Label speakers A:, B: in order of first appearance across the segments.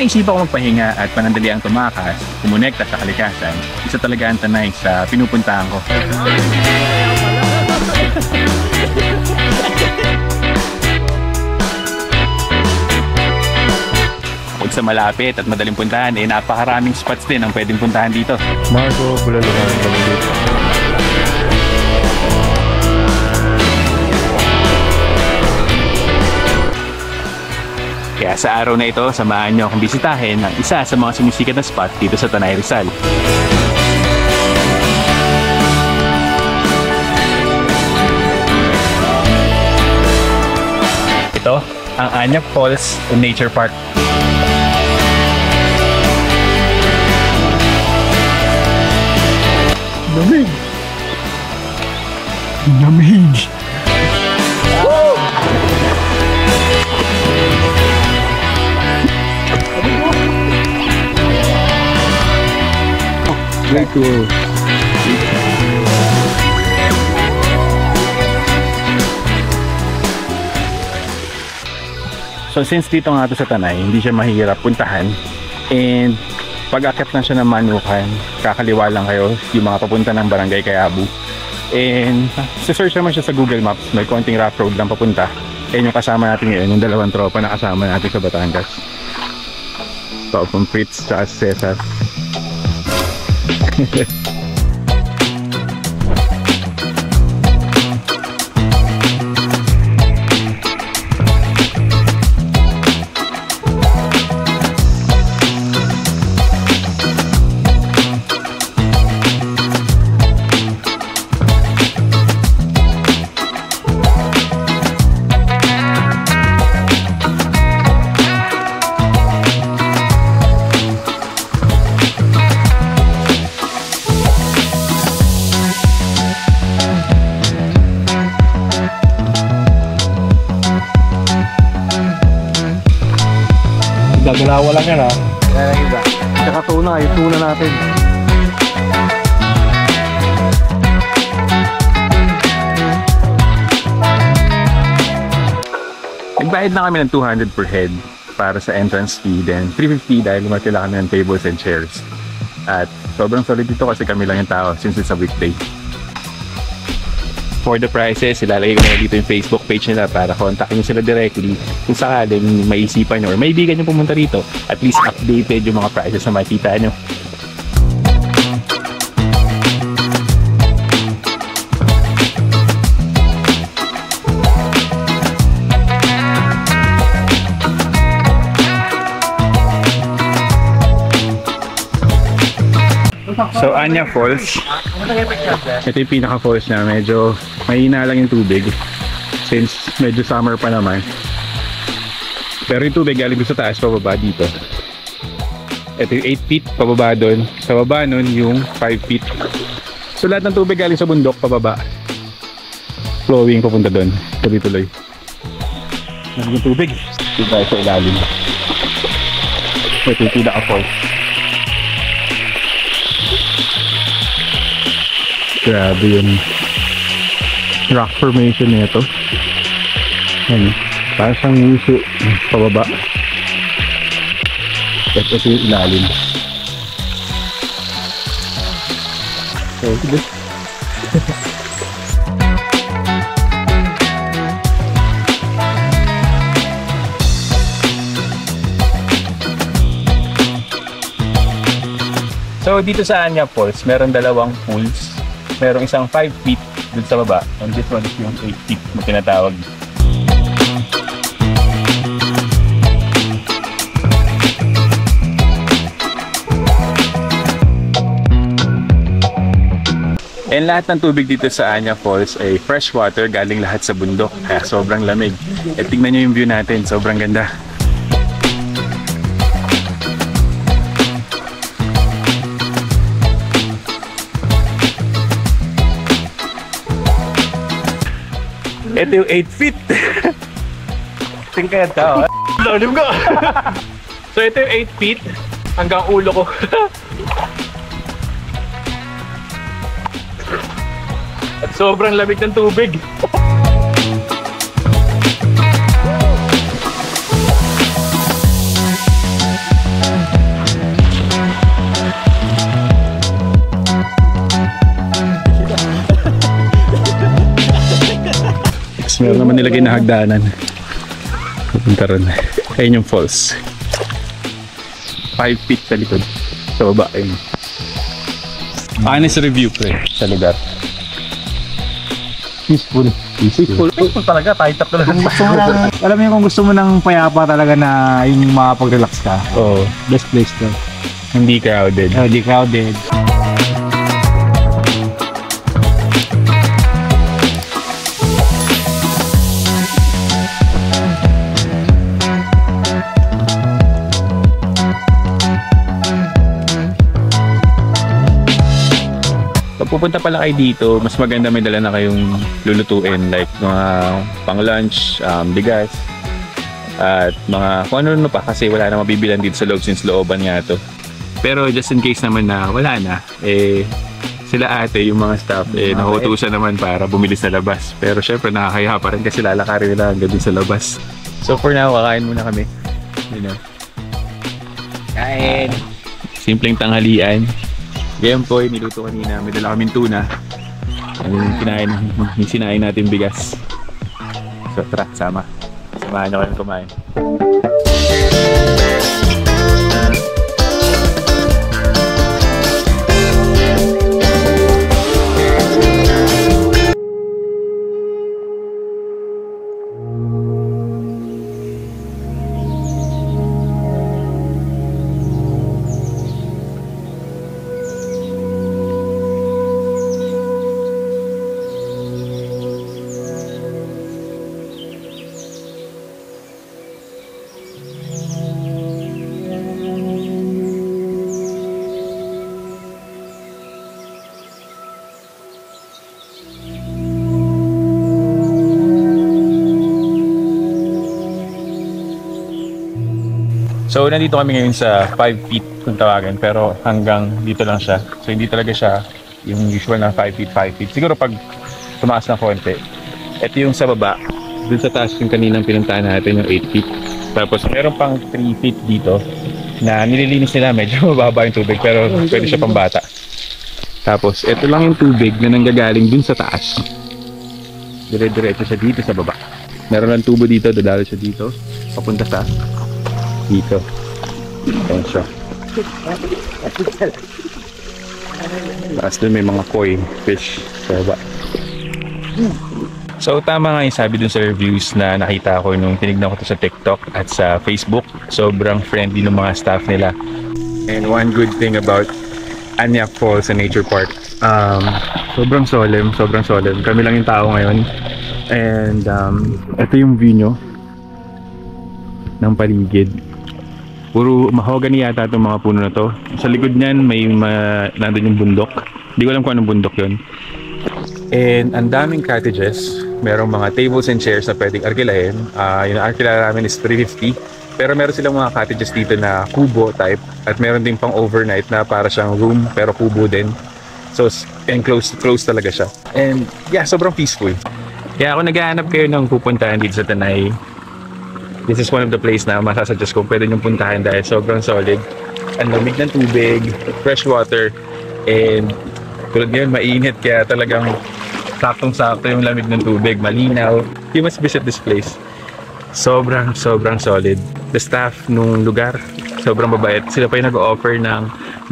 A: naisipan ko magpahinga at panandali ang tumakas, kumonekta sa kalikasan, isa talaga ang Tanay sa pinupuntahan ko. Bukod sa malapit at madaling puntahan, napakaraming spots din ang pwedeng puntahan dito.
B: Marco, Bulalungan kami dito.
A: Kaya sa araw na ito, samahan nyo akong bisitahin ang isa sa mga sumisikat na spot dito sa Tanay Rizal. Ito, ang Anyac Falls Nature Park.
B: Lamig! Lamig! Very cool.
A: So since dito nga ito sa Tanay, hindi siya mahirap puntahan. And pag-akit na siya ng Manukan, kakaliwa lang kayo yung mga papunta ng Barangay Kayabu. And search naman siya sa Google Maps, may konting rough road lang papunta. And yung kasama natin ngayon, yung dalawang tropa na kasama natin sa Batangas. So from Fritz at Cesar.
B: Gagalawa lang yan ha. Yan ang iba. Tsaka tuna, yung tuna natin.
A: Nagbayad na kami ng 200 per head para sa entrance fee. Then 350 dahil lumatila kami ng tables and chairs. At sobrang solid dito kasi kami lang yung tao since it's a weekday. For the prices, ilalagay ko na dito yung Facebook page nila para kontakin nyo sila directly kung sakaling maisipan nyo or maibigan nyo pumunta rito. At least updated yung mga prices na makikita nyo. So Anyac Falls, ito yung pinaka falls na medyo mahina lang yung tubig since medyo summer pa naman. Pero yung tubig galing sa taas pababa dito. Ito yung 8 feet pababa doon. Sa baba nun yung 5 feet. So lahat ng tubig galing sa bundok pababa, flowing papunta doon. Tuloy-tuloy. Yung tubig dito tayo sa ilalim. Ito yung pinaka falls. Grabe yung rock formation nito. Ano, parang siyang nguso pababa. At ito yung ilalim. So, this. So, dito sa Anyac Falls, meron dalawang pools. Merong isang 5 feet dun sa baba, and this one is yung 8 feet na tinatawag. And lahat ng tubig dito sa Anyac Falls ay fresh water, galing lahat sa bundok, kaya sobrang lamig. At tingnan nyo yung view natin, sobrang ganda. Ito yung 8 feet. Tingnan tao. Lalim ko. So ito yung 8 feet hanggang ulo ko. At sobrang lamig ng tubig. Tapos meron naman nilagay na hagdanan. Pupunta ron. Ayun yung falls. 5 feet sa likod. Sa baba, ayun. Honest review, pre, sa lugar. Peaceful.
B: Peaceful talaga, tight up talaga.
C: Kung gusto mo ng, alam mo yun, kung gusto mo ng payapa talaga na yung makapag-relax ka,
A: Oo.
C: best place to.
A: Hindi crowded.
C: Di crowded.
A: Pag pupunta pala kayo dito, mas maganda may dala na kayong lulutuin like mga pang lunch, bigas, at mga kung ano pa kasi wala na mabibilan dito sa loob since looban nga to. Pero just in case naman na wala na, sila ate, yung mga staff, nakutusan naman para bumili sa labas. Pero syempre nakakaya pa rin kasi lalakarin nila hanggang dun sa labas. So for now, kakain muna kami. You know.
C: Kain!
A: Simpleng tanghalian. Gempoy, niluto kanina. May dala kaming tuna. Yung sinain natin bigas. So tara, sama. Samahan nyo kayong kumain. So nandito kami ngayon sa 5 feet kung tawagan, pero hanggang dito lang siya. So hindi talaga siya yung usual na 5 feet. Siguro pag tumaas na konti. Ito yung sa baba, dun sa taas yung kaninang pinuntahan natin yung 8 feet. Tapos meron pang 3 feet dito na nililinis nila, medyo mababa yung tubig pero pwede siya pang bata. Tapos ito lang yung tubig na nanggagaling dun sa taas. Dire-diretso siya dito sa baba. Meron lang tubo dito, dadalo siya dito, papunta sa dito. Ayan siya. Tapos doon may mga koi fish sa baba. So tama nga yung sabi dun sa reviews na nakita ko nung tinignan ko to sa TikTok at sa Facebook. Sobrang friendly ng mga staff nila. And one good thing about Anyak Falls sa Nature Park, sobrang solemn. Kami lang yung tao ngayon. And ito yung view nyo ng paligid. Puro mahogany yata itong mga puno na to. Sa likod niyan may nandun yung bundok. Hindi ko alam kung anong bundok yun. And ang daming cottages. Merong mga tables and chairs na pwedeng arkilahin. Yung arkila namin is $350. Pero meron silang mga cottages dito na kubo type. At meron din pang overnight na para siyang room pero kubo din. So enclosed, close talaga siya. And yeah, sobrang peaceful. Kaya kung naghahanap kayo ng pupuntahan dito sa Tanay, this is one of the place na masasuggest kung pwede nyong puntahan dahil sobrang solid. Ang lamig ng tubig, fresh water, and tulad ngayon mainit kaya talagang saktong-sakto yung lamig ng tubig, malinaw. You must visit this place. Sobrang solid. The staff nung lugar, sobrang mabait. Sila pa yung nag-offer ng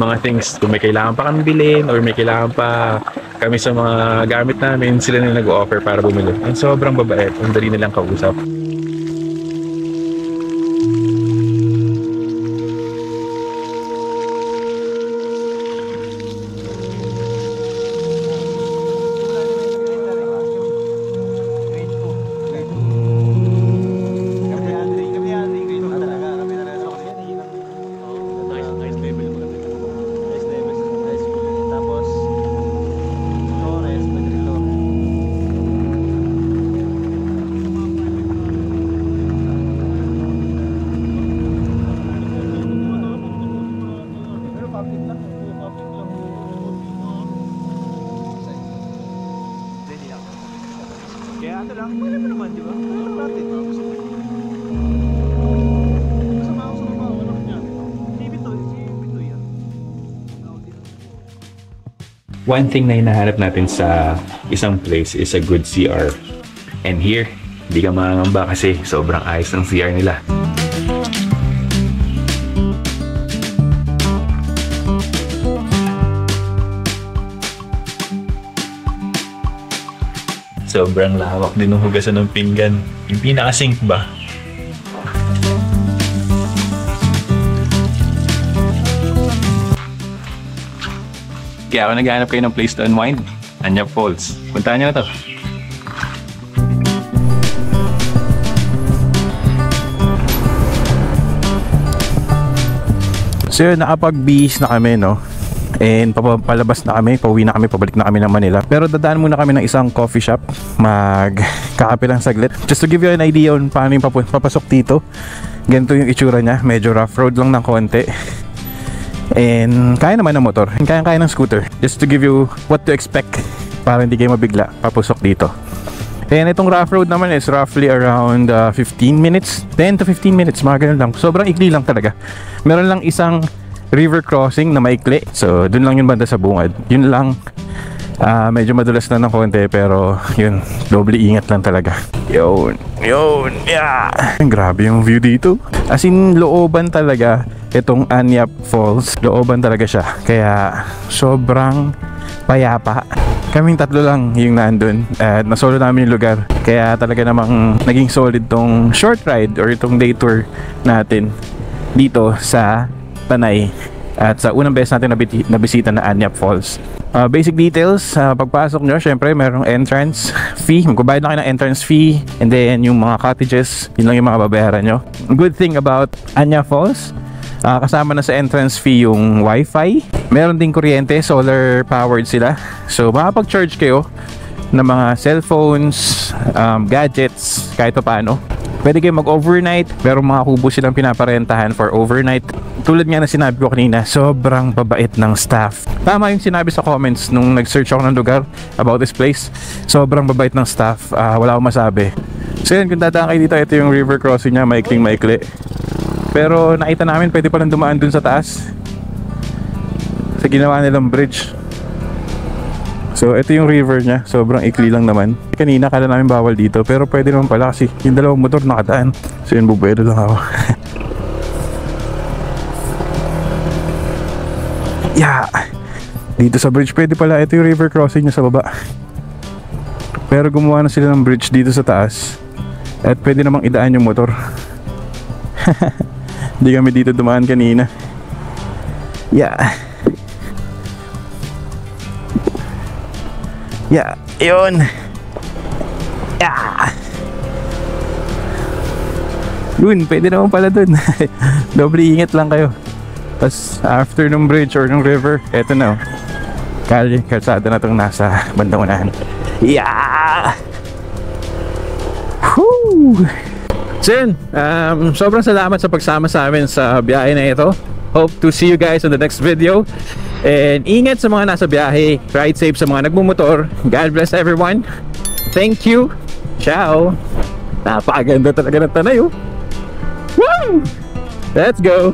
A: mga things. Kung may kailangan pa kami bilhin or may kailangan pa kami sa mga gamit namin, sila na nag-offer para bumili. And sobrang mabait. Ang dali nilang kausap.
B: Kaya ito lang, wala mo naman, di ba? Wala natin. Kasama ako sa mga wala niya. Si Bito yan.
A: One thing na hinahanap natin sa isang place is a good CR. And here, hindi ka mangangamba kasi sobrang ayos ng CR nila. Sobrang lawak din ng hugasan ng pinggan. Yung pinaka-sink ba? Kaya ako naghahanap kayo ng place to unwind. Anyap Falls. Puntahan nyo na to. So yun, nakapag-bihis na kami, no? And palabas na kami, pauwi na kami, pabalik na kami ng Manila. Pero dadaan muna kami ng isang coffee shop. Magkakape lang saglit. Just to give you an idea on paano yung papasok dito. Ganito yung itsura niya. Medyo rough road lang ng konti. And kaya naman ng motor. And kaya ng scooter. Just to give you what to expect para hindi kayo mabigla papasok dito. And itong rough road naman is roughly around 15 minutes. 10 to 15 minutes, mga ganun lang. Sobrang ikli lang talaga. Meron lang isang river crossing na maikli. So, dun lang yung banda sa bungad. Yun lang. Medyo madulas na ng konti, pero yun, doble ingat lang talaga. Yun, yeah. Grabe yung view dito. As in, looban talaga itong Anyap Falls. Looban talaga siya. Kaya, sobrang payapa. Kaming tatlo lang yung nandun at nasolo namin yung lugar. Kaya talaga namang naging solid tong short ride or itong day tour natin dito sa Tanay at sa unang beses natin nabisita na Anyap Falls. Basic details, pagpasok nyo, syempre merong entrance fee. Magbabayad na kayo ng entrance fee, and then yung mga cottages, yun lang yung mga babayaran nyo. Good thing about Anyap Falls, kasama na sa entrance fee yung wifi. Meron ding kuryente, solar powered sila. So makapag-charge kayo ng mga cellphones, gadgets, kahit pa paano. Pwede kayo mag-overnight. Merong mga kubo silang pinaparentahan for overnight. Tulad nga na sinabi ko kanina, sobrang babait ng staff. Tama yung sinabi sa comments nung nag-search ako ng lugar about this place. Sobrang babait ng staff. Wala akong masabi. So yun, kung dadaan kayo dito, ito yung river crossing niya, maikling-maikli. Pero nakita namin, pwede palang dumaan dun sa taas. Sa ginawa nilang bridge. So ito yung river niya, sobrang ikli lang naman. Kanina kala namin bawal dito, pero pwede naman pala kasi yung dalawang motor nakadaan. So yun, bubuedo lang ako. Yeah. Dito sa bridge pwede pala, ito yung river crossing niya sa baba. Pero gumawa na sila ng bridge dito sa taas. At pwede namang idaan yung motor. Hindi kami dito dumaan kanina. Yeah. Yeah, yun. Yeah. Yun, pwede naman pala dun. Doble ingat lang kayo. Tapos after ng bridge or ng river, eto na, kalsada na itong nasa bandang unahan. Yeah! Woo! So yun, sobrang salamat sa pagsama sa amin sa biyahe na ito. Hope to see you guys on the next video. And ingat sa mga nasa biyahe. Ride safe sa mga nagmumotor. God bless everyone. Thank you. Ciao. Napakaganda talaga ng Tanay, oh. Woo! Let's go.